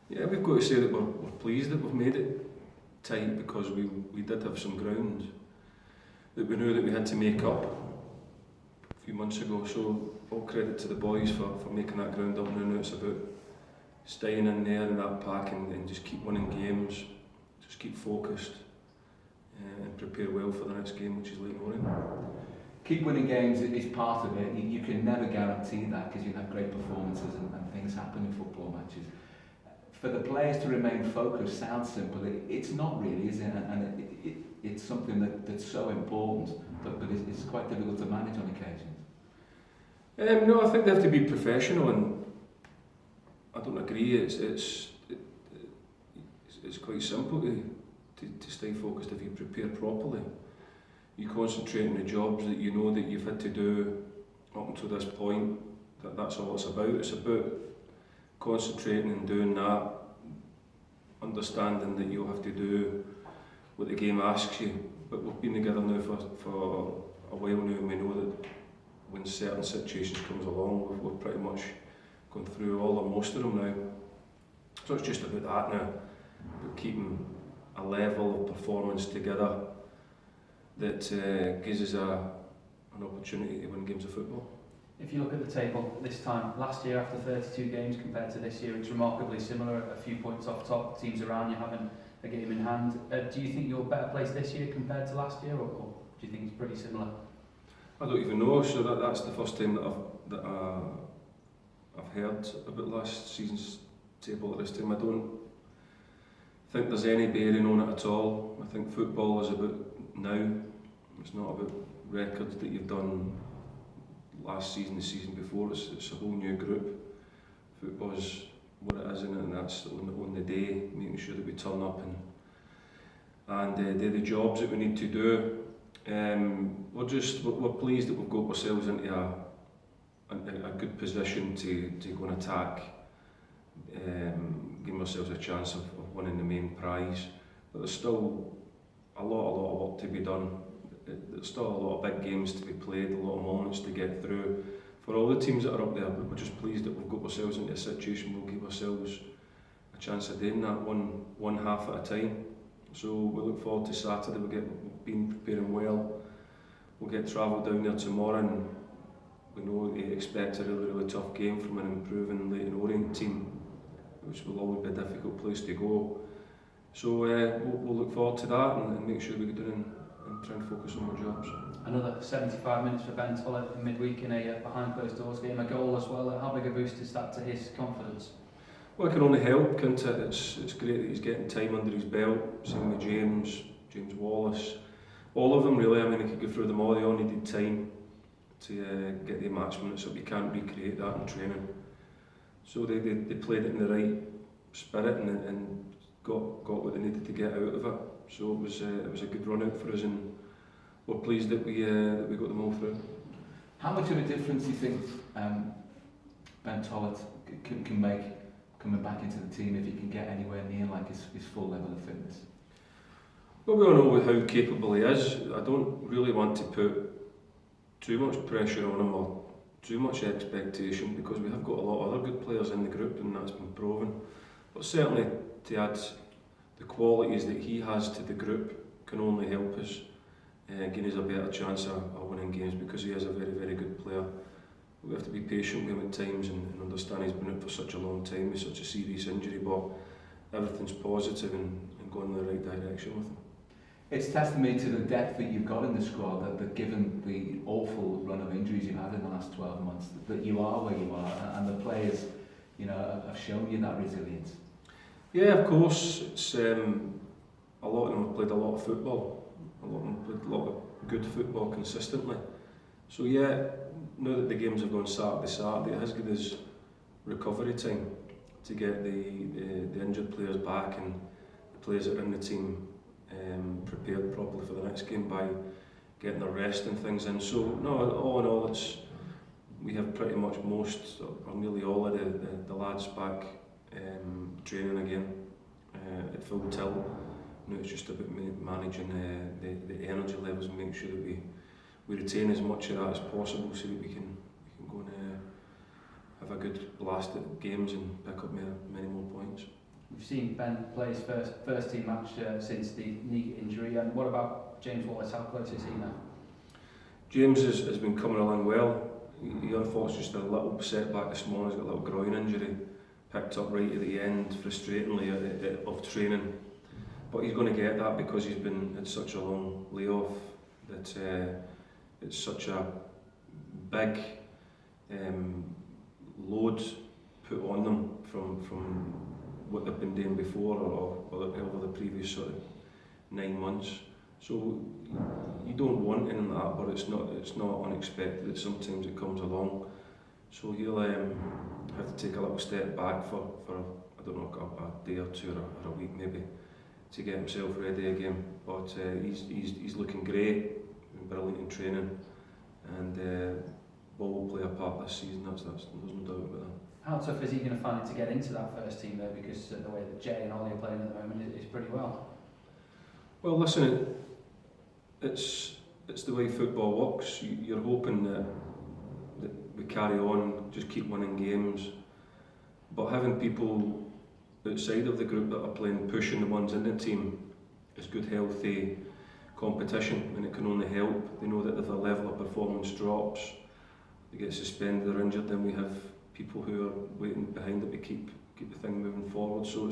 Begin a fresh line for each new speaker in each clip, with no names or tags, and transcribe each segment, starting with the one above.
Yeah, we've got to say that we're pleased that we've made it tight, because we did have some ground that we knew that we had to make up a few months ago. So all credit to the boys for making that ground up. Now it's about staying in there in that pack and just keep winning games, just keep focused and prepare well for the next game, which is Leyton Orient.
Keep winning games is part of it. You can never guarantee that, because you have great performances and things happen in football matches. For the players to remain focused sounds simple. It's not really, is it? And it's something that's so important, but it's quite difficult to manage on occasions.
No, I think they have to be professional, and I don't agree. It's quite simple to stay focused if you prepare properly. You concentrate on the jobs that you know that you've had to do up until this point. That's all it's about. It's about concentrating and doing that, understanding that you'll have to do what the game asks you. But we've been together now for a while now, and we know that when certain situations comes along, we've pretty much gone through all or most of them now. So it's just about that now, about keeping a level of performance together that gives us an opportunity to win games of football.
If you look at the table this time, last year after 32 games compared to this year, it's remarkably similar, a few points off top, teams around you having a game in hand. Do you think you're better placed this year compared to last year, or do you think it's pretty similar?
I don't even know, so that's the first time that I've heard about last season's table at this time. I don't think there's any bearing on it at all. I think football is about now. It's not about records that you've done last season, the season before. It's a whole new group. Football's what it is, and that's on the day, making sure that we turn up and do the jobs that we need to do. We're pleased that we've got ourselves into a good position to go and attack, give ourselves a chance of winning the main prize. But there's still a lot of work to be done. There's still a lot of big games to be played, a lot of moments to get through for all the teams that are up there. But we're just pleased that we've got ourselves into a situation where we'll give ourselves a chance of doing that one half at a time. So we look forward to Saturday. We've been preparing well. We'll get travel down there tomorrow, and we know we expect a really tough game from an improving Leyton Orient team, which will always be a difficult place to go. So we'll look forward to that and make sure we get in and try and focus on our jobs.
Another 75 minutes for Ben Tollett in midweek in a behind closed doors game, a goal as well. How big a boost is that to his confidence?
Well, it can only help, can't it? It's great that he's getting time under his belt. Same with James Wallace, all of them really. I mean, I could go through them all. They all needed time to get the match minutes, so we can't recreate that in training. So they played it in the right spirit and got what they needed to get out of it. So it was a good run out for us, and we're pleased that we got them all through.
How much of a difference do you think Ben Tollett can make coming back into the team if he can get anywhere near like his full level of fitness?
Well, we all know how capable he is. I don't really want to put too much pressure on him or too much expectation, because we have got a lot of other good players in the group, and that's been proven. But certainly to add the qualities that he has to the group can only help us, give us a better chance of winning games, because he is a very good player. We have to be patient with him at times and understand he's been out for such a long time with such a serious injury, but everything's positive and going in the right direction with him.
It's testimony to the depth that you've got in the squad, that given the awful run of injuries you've had in the last 12 months, that you are where you are, and the players, have shown you that resilience.
Yeah, of course. It's a lot of them have played a lot of football. A lot of them played a lot of good football consistently. So yeah, now that the games have gone Saturday, it has given us recovery time to get the injured players back and the players that are in the team prepared properly for the next game by getting their rest and things in. So no, all in all, we have pretty much most or nearly all of the lads back training again at full tilt. Now it's just about managing the energy levels and making sure that we retain as much of that as possible, so that we can go and have a good blast at games and pick up many more points.
You've seen Ben play his first team match since the knee injury, and what about James Wallace? How close is he now?
James has been coming along well. He unfortunately just had a little setback this morning. He's got a little groin injury, picked up right at the end, frustratingly, of training. But he's going to get that because he's been had such a long layoff that it's such a big load put on them from what they've been doing before or over the previous sort of 9 months. So you don't want anything like that, but it's not unexpected that sometimes it comes along. So he'll have to take a little step back for I don't know, a day or two or a week maybe to get himself ready again. But he's looking great, brilliant in training, and will play a part this season. There's no doubt about that.
How tough is he going to find it to get into that first team though? Because the way that Jay and Ollie are playing at the moment is pretty well.
Well, listen, it's the way football works. You're hoping that we carry on, just keep winning games, but having people outside of the group that are playing, pushing the ones in the team, is good, healthy competition, and it can only help. They know that if their level of performance drops, they get suspended or injured, then we have people who are waiting behind it to keep the thing moving forward. So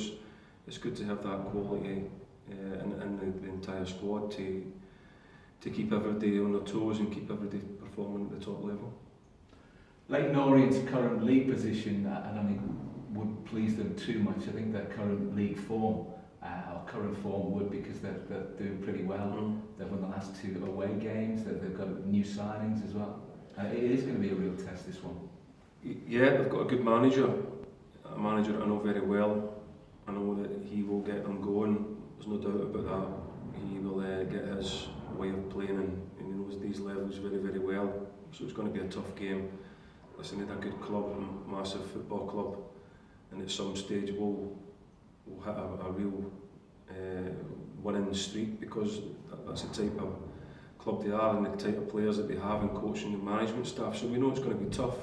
it's good to have that quality in the entire squad to keep everybody on their toes and keep everybody performing at the top level.
Leyton Orient's current league position, I don't think would please them too much. I think their current league form, or current form would, because they're doing pretty well. They've won the last 2 away games, they've got new signings as well. It is going to be a real test, this one.
Yeah, they've got a good manager, a manager that I know very well. I know that he will get them going, there's no doubt about that. He will get his way of playing, and he knows these levels very, very well. So it's going to be a tough game. Listen, they're a good club, a massive football club, and at some stage we'll hit a real winning streak, because that's the type of club they are and the type of players that they have, and coaching and management staff. So we know it's going to be tough.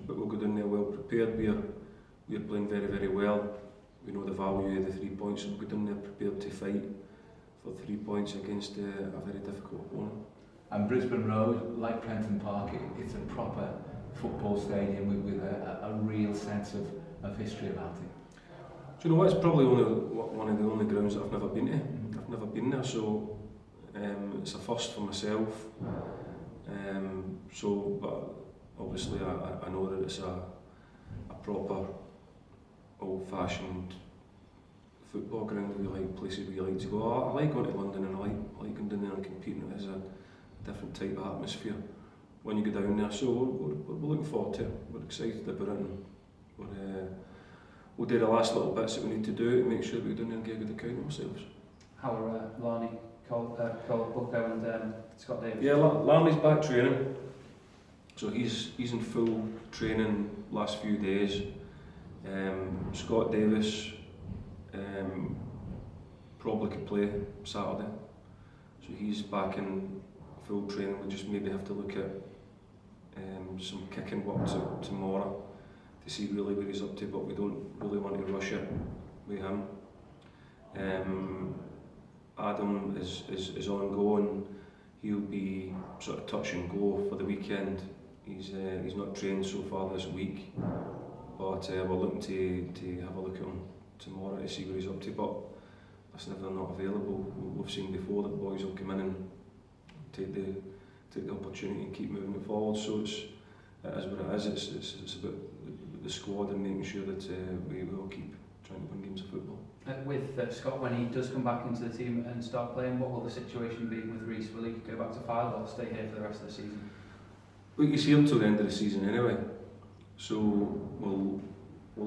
But we'll go down there well prepared. We're playing very, very well. We know the value of the 3 points, so we'll go down there prepared to fight for 3 points against a very difficult opponent. And
Brisbane Road, like Prenton Park, it's a proper football stadium with a real sense of history about it.
Do you know what? It's probably one of the only grounds that I've never been to. I've never been there, so it's a first for myself. But obviously I know that it's a proper old-fashioned football ground. We like places where you like to go. I like going to London, and I like going down there and competing. It is a different type of atmosphere when you go down there. So we're looking forward to it. We're excited about it, and we'll do the last little bits that we need to do to make sure we go down there and get a good account of ourselves.
How are Larney, Cole Bucko and Scott Davis?
Yeah, Larney's back training. So he's in full training last few days. Scott Davis probably could play Saturday. So he's back in full training. We just maybe have to look at some kicking work tomorrow to see really where he's up to, but we don't really want to rush it with him. Adam is ongoing. He'll be sort of touch and go for the weekend. He's not trained so far this week, but we're looking to have a look at him tomorrow to see where he's up to. But listen, if they're not available, we've seen before that boys will come in and take the opportunity and keep moving it forward. So it is what it is. It's about the squad and making sure that we will keep trying to win games of football.
With Scott, when he does come back into the team and start playing, what will the situation be with Reece? Will he go back to Fylde or stay here for the rest of the season?
Well, he's here until the end of the season anyway, so we'll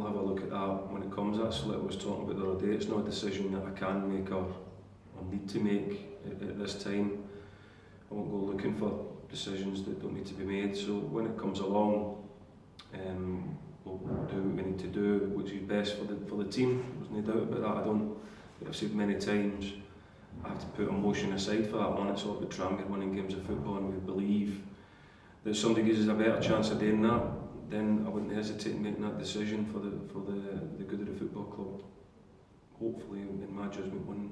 have a look at that when it comes. That's what I was talking about the other day. It's not a decision that I can make or need to make at this time. I won't go looking for decisions that don't need to be made. So when it comes along, we'll do what we need to do, which is best for the team. There's no doubt about that. I've said many times, I have to put emotion aside for that one. It's all about trying to winning games of football, and we believe that somebody gives us a better chance of doing that, then I wouldn't hesitate in making that decision for the good of the hopefully, in my judgment, win